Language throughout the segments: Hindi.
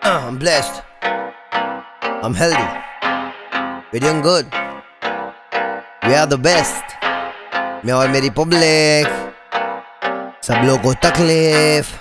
I'm blessed. I'm healthy. We're doing good. We are the best. मैं और मेरी पब्लिक, सब लोगों को तकलीफ।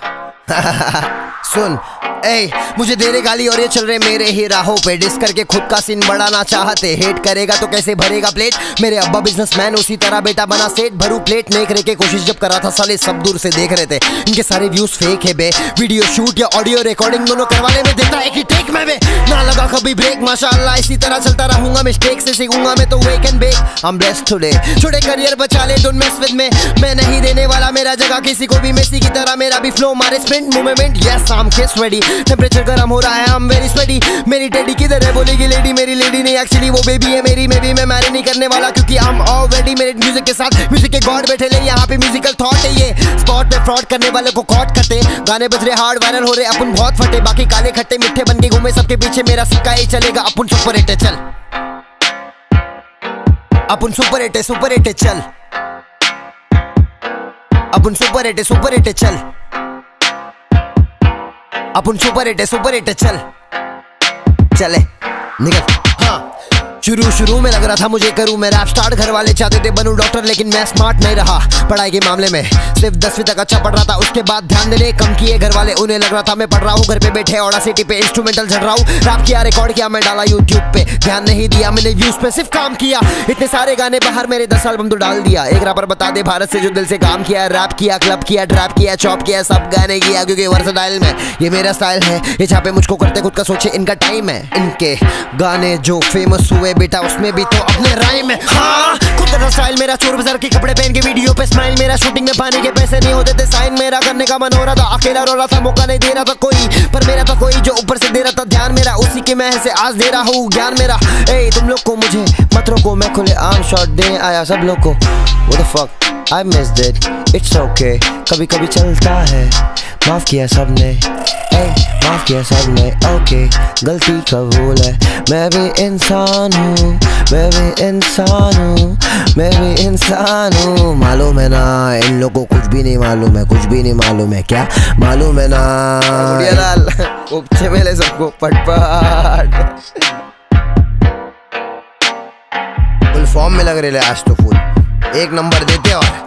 सुन, ए मुझे दे रहे गाली और ये चल रहे मेरे ही राहों पे। डिस करके खुद का सीन बढ़ाना चाहते, हेट करेगा तो कैसे भरेगा प्लेट। मेरे अब्बा बिजनेसमैन, उसी तरह बेटा बना सेठ। भरू प्लेट नहीं करे के कोशिश जब करा था, साले सब दूर से देख रहे थे। इनके सारे व्यूज फेक है बे, वीडियो शूट या ऑडियो रिकॉर्डिंग दोनों करवाने में देता एक ही टेक में बे। ना लगा कभी ब्रेक, माशाल्लाह इसी तरह चलता रहूंगा। मिस्टेक से सीखूंगा मैं तो wake and bake. I'm blessed today. छोटे करियर बचा ले, don't mess with me. मैं नहीं देने वाला मेरा जगह किसी को भी। मेसी की तरह मेरा भी फ्लो मारे sprint movement. Yes I'm kiss ready. Temperature गर्म हो रहा है, I'm very sweaty. मेरी टेडी किधर है बोलेगी लेडी, मेरी लेडी नहीं एक्चुअली वो बेबी है मेरी। मे भी मैं मैरी नहीं करने वाला क्योंकि I'm already मेरे म्यूजिक के साथ। म्यूजिक के गॉड बैठे ले यहाँ पे, म्यूजिकल थॉट है ये। स्पॉट पे फ्रॉड करने वाले को कॉट करते, गाने बज रहे हार्ड वायरल हो रहे, अपन बहुत फटे। बाकी काले खट्टे मिठे बन के घूमे सबके पीछे, मेरा सिक्का ही चलेगा। अपन सुपर हिट है चल, अपन सुपर हिट है, सुपर हिट है चल। अपन सुपर हिट है, सुपर हिट है चल। अपन सुपर हिट है, सुपर हिट है चल। चले निकल। हाँ शुरू में लग रहा था मुझे करूं मैं रैप स्टार्ट। घर वाले चाहते थे बनूं डॉक्टर, लेकिन मैं स्मार्ट नहीं रहा पढ़ाई के मामले में। सिर्फ 10वीं तक अच्छा पढ़ रहा था, उसके बाद ध्यान देने कम किए घर वाले। उन्हें लग रहा था मैं पढ़ रहा हूँ, घर पे बैठे ऑडासिटी पे इंस्ट्रूमेंटल झड़ रहा हूँ। रैप किया, रिकॉर्ड किया, मैं डाला यूट्यूब पे। ध्यान नहीं दिया मैंने व्यूज पे, सिर्फ काम किया। इतने सारे गाने बाहर, मेरे 10 एल्बम तो डाल दिया। एक रैपर बता दे भारत से जो दिल से काम किया। रैप किया, क्लब किया, ट्रैप किया, चॉप किया, सब गाने किया क्योंकि वर्सेटाइल में ये मेरा स्टाइल है। ये छापे मुझको करते खुद का सोचे, इनका टाइम है। इनके गाने जो फेमस हुए बेटा उसमें भी तो अपने राइम है। हाँ खुद का स्टाइल मेरा, चोर बाजार के कपड़े पहन के वीडियो पे स्माइल मेरा। शूटिंग में पानी के पैसे नहीं होते थे साइन मेरा। करने का मन हो रहा था, अकेला रो रहा था, मौका नहीं दे रहा था कोई। पर मेरा था कोई जो ऊपर से दे रहा था ध्यान मेरा। उसी के मैं से आज दे रहा हूँ ज्ञान मेरा। ए तुम लोग को मुझे मत रोको, मैं खुले आम शॉट दे आया सब लोग को। What the fuck I missed it, it's okay, कभी कभी चलता है। माफ किया सबने, माफ किया सबने, ओके गलती कबूल है। मैं भी इंसान हूँ, मैं भी इंसान हूँ, मैं भी इंसान हूँ। मालूम है ना इन लोगों को कुछ भी नहीं मालूम है, कुछ भी नहीं मालूम है। क्या मालूम है ना लाल उपचे मेले सबको पटपट। फुल फॉर्म में लग रहे आज तो फुल एक नंबर देते। और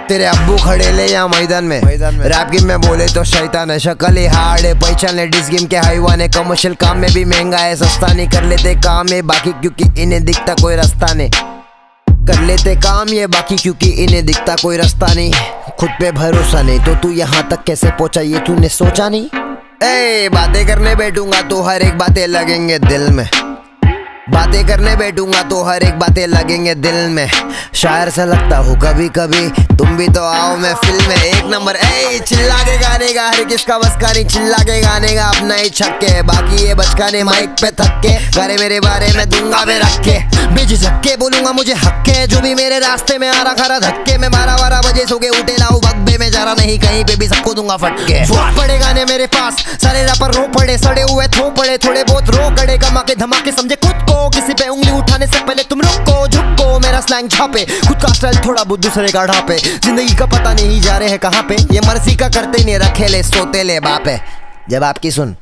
तेरे अब्बू खड़े ले या मैदान में रैप गेम में बोले तो शैतान है। शक्ल ही हार्ड है पहचान ले, डिस गेम के हाईवान है। कमर्शियल काम में भी महंगा है, सस्ता नहीं कर लेते काम है बाकी क्योंकि इन्हें दिखता कोई रास्ता नहीं। कर लेते काम ये बाकी क्योंकि इन्हें दिखता कोई रास्ता नहीं। खुद पे भरोसा नहीं तो तू यहाँ तक कैसे पहुंचा ये तूने सोचा नहीं। ए बातें करने बैठूंगा तो हर एक बातें लगेंगे दिल में। बातें करने बैठूंगा तो हर एक बातें लगेंगे दिल में। शायर से लगता हूँ कभी कभी, तुम भी तो आओ मैं फिल्म में। एक नंबर ए चिल्ला के गाने का, हर किसका बस का नहीं। चिल्ला के गाने का अपना ही छक्के, बाकी ये बचकाने माइक पे थक्के। गाने मेरे बारे में दूंगा मैं रख के, बेझिझक के बोलूंगा मुझे हक है। जो भी मेरे रास्ते में आ रहा खरा धक्के में। 12 बजे सो के उठे लाऊं बग्बे में, जा रहा नहीं कहीं पे भी सबको दूंगा फटके। पड़े गाने मेरे पास, सारे रैपर रो पड़े, सड़े हुए थो पड़े। थोड़े बहुत रो कड़े, कमा के धमाके समझे खुद को। किसी पे उंगली उठाने से पहले तुम रुको झुको। मेरा स्लैंग छापे, खुद का स्टाइल थोड़ा बहुत दूसरे का ढापे। जिंदगी का पता नहीं जा रहे हैं कहाँ पे, ये मर्जी का करते नहीं रखे ले सोते ले बापे। जब आपकी सुन